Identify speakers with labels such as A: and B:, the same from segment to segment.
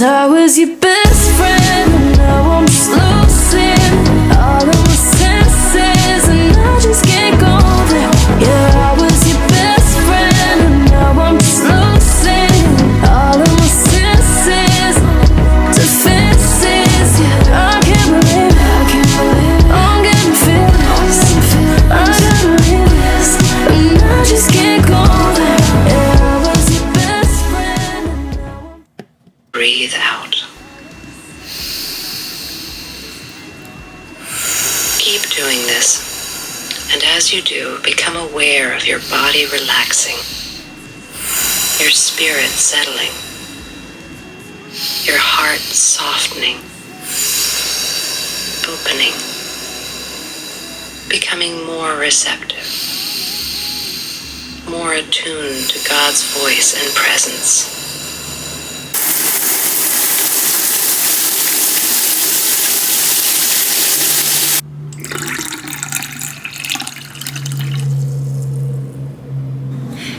A: 'Cause I was your best friend, and now I'm just losing all of my senses, and I just can't go there. Yeah, I was your best friend, and now I'm just losing all of my senses, defenses. Yeah, I can't believe it. I'm getting feelings. I gotta leave this, and I just can't go there. Yeah, I was your best friend, and now I'm...
B: Breathe out. Keep doing this, and as you do, become aware of your body relaxing, your spirit settling, your heart softening, opening, becoming more receptive, more attuned to God's voice and presence.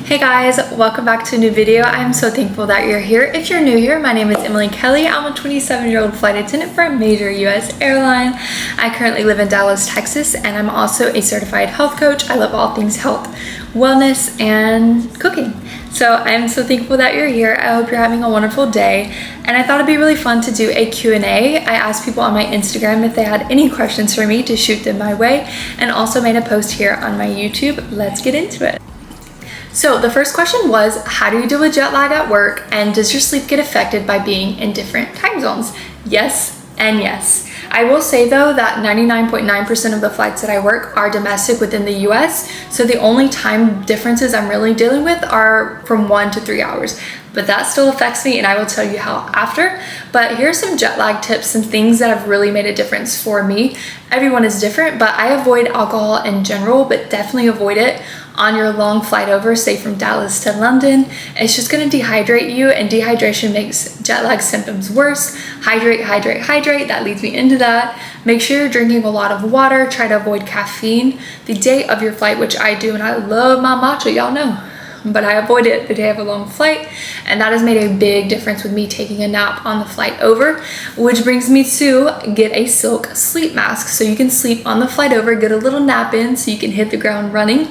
C: Hey guys, welcome back to a new video. I'm so thankful that you're here. If you're new here, my name is Emily Kelly. I'm a 27-year-old flight attendant for a major US airline. I currently live in Dallas, Texas, and I'm also a certified health coach. I love all things health, wellness, and cooking. So I'm so thankful that you're here. I hope you're having a wonderful day. And I thought it'd be really fun to do a Q&A. I asked people on my Instagram if they had any questions for me to shoot them my way, and also made a post here on my YouTube. Let's get into it. So the first question was, how do you deal with jet lag at work, and does your sleep get affected by being in different time zones? Yes and yes. I will say though that 99.9% of the flights that I work are domestic within the US, so the only time differences I'm really dealing with are from 1 to 3 hours. But that still affects me, and I will tell you how after. But here's some jet lag tips and things that have really made a difference for me. Everyone is different, but I avoid alcohol in general, but definitely avoid it on your long flight over, say from Dallas to London. It's just gonna dehydrate you, and dehydration makes jet lag symptoms worse. Hydrate, hydrate, hydrate, that leads me into that. Make sure you're drinking a lot of water. Try to avoid caffeine the day of your flight, which I do, and I love my matcha, y'all know. But I avoid it the day of a long flight, and that has made a big difference with me taking a nap on the flight over, which brings me to get a silk sleep mask so you can sleep on the flight over, get a little nap in so you can hit the ground running.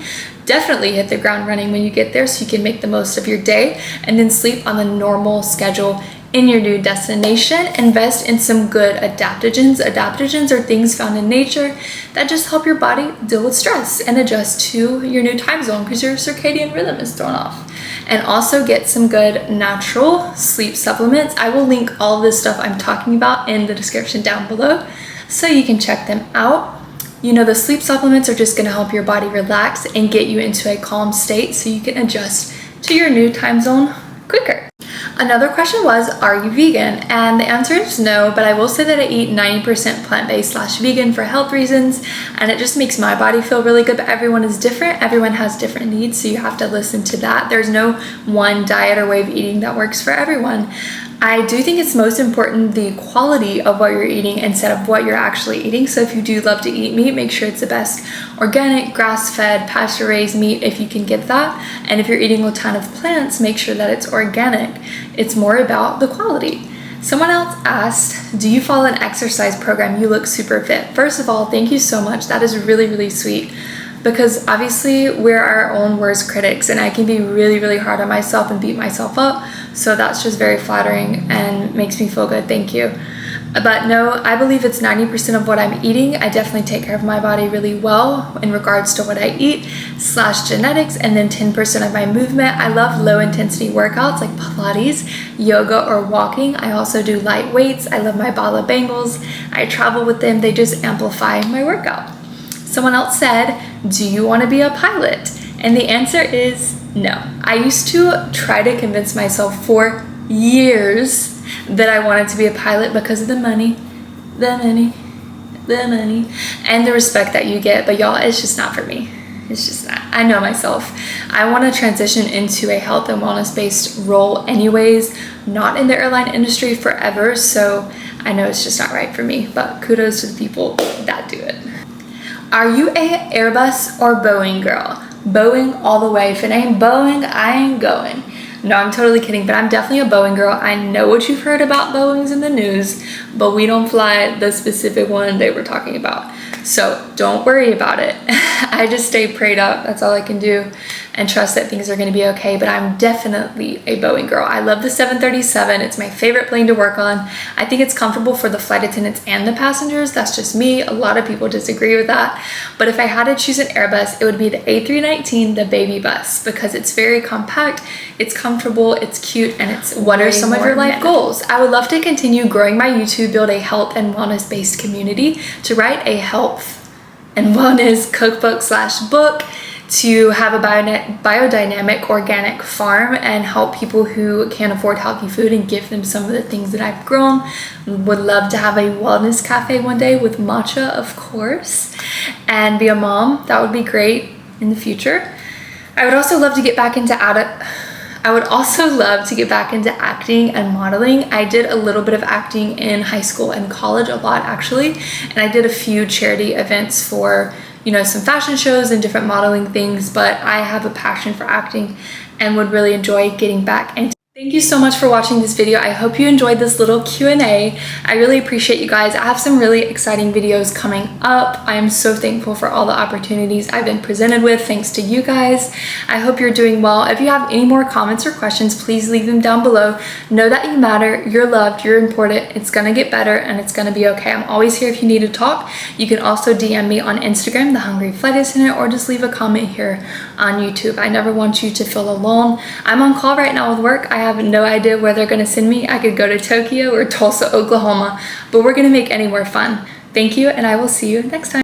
C: Definitely hit the ground running when you get there so you can make the most of your day, and then sleep on the normal schedule in your new destination. Invest in some good adaptogens. Adaptogens are things found in nature that just help your body deal with stress and adjust to your new time zone because your circadian rhythm is thrown off. And also get some good natural sleep supplements. I will link all of this stuff I'm talking about in the description down below so you can check them out. You know, the sleep supplements are just gonna help your body relax and get you into a calm state so you can adjust to your new time zone quicker. Another question was, are you vegan? And the answer is no, but I will say that I eat 90% plant-based / vegan for health reasons, and it just makes my body feel really good, but everyone is different. Everyone has different needs, so you have to listen to that. There's no one diet or way of eating that works for everyone. I do think it's most important the quality of what you're eating instead of what you're actually eating. So if you do love to eat meat, make sure it's the best organic, grass-fed, pasture-raised meat if you can get that. And if you're eating a ton of plants, make sure that it's organic. It's more about the quality. Someone else asked, do you follow an exercise program? You look super fit. First of all, thank you so much. That is really, really sweet. Because obviously we're our own worst critics, and I can be really, really hard on myself and beat myself up. So that's just very flattering and makes me feel good. Thank you. But no, I believe it's 90% of what I'm eating. I definitely take care of my body really well in regards to what I eat / genetics, and then 10% of my movement. I love low intensity workouts like Pilates, yoga, or walking. I also do light weights. I love my Bala bangles. I travel with them. They just amplify my workout. Someone else said, do you want to be a pilot? And the answer is no. I used to try to convince myself for years that I wanted to be a pilot because of the money, and the respect that you get. But y'all, it's just not for me. It's just not. I know myself. I want to transition into a health and wellness based role anyways, not in the airline industry forever. So I know it's just not right for me, but kudos to the people that do it. Are you a Airbus or Boeing girl? Boeing all the way. If it ain't Boeing, I ain't going. No, I'm totally kidding, but I'm definitely a Boeing girl. I know what you've heard about Boeings in the news, but we don't fly the specific one they were talking about. So don't worry about it. I just stay prayed up. That's all I can do, and trust that things are going to be okay. But I'm definitely a Boeing girl. I love the 737. It's my favorite plane to work on. I think it's comfortable for the flight attendants and the passengers. That's just me. A lot of people disagree with that. But if I had to choose an Airbus, it would be the A319, the baby bus, because it's very compact, it's comfortable, it's cute, and it's what are some of your life goals? I would love to continue growing my YouTube, build a health and wellness based community, to write a health and wellness cookbook / book, to have a biodynamic organic farm and help people who can't afford healthy food and give them some of the things that I've grown. Would love to have a wellness cafe one day with matcha, of course, and be a mom. That would be great in the future. I would also love to get back into acting and modeling. I did a little bit of acting in high school and college, a lot actually, and I did a few charity events for, you know, some fashion shows and different modeling things, but I have a passion for acting and would really enjoy getting back into. Thank you so much for watching this video. I hope you enjoyed this little Q&A. I really appreciate you guys. I have some really exciting videos coming up. I am so thankful for all the opportunities I've been presented with, thanks to you guys. I hope you're doing well. If you have any more comments or questions, please leave them down below. Know that you matter, you're loved, you're important. It's gonna get better and it's gonna be okay. I'm always here if you need to talk. You can also DM me on Instagram, The Hungry Flight Attendant, or just leave a comment here on YouTube. I never want you to feel alone. I'm on call right now with work. I have no idea where they're gonna send me. I could go to Tokyo or Tulsa, Oklahoma, but we're gonna make anywhere fun. Thank you, and I will see you next time.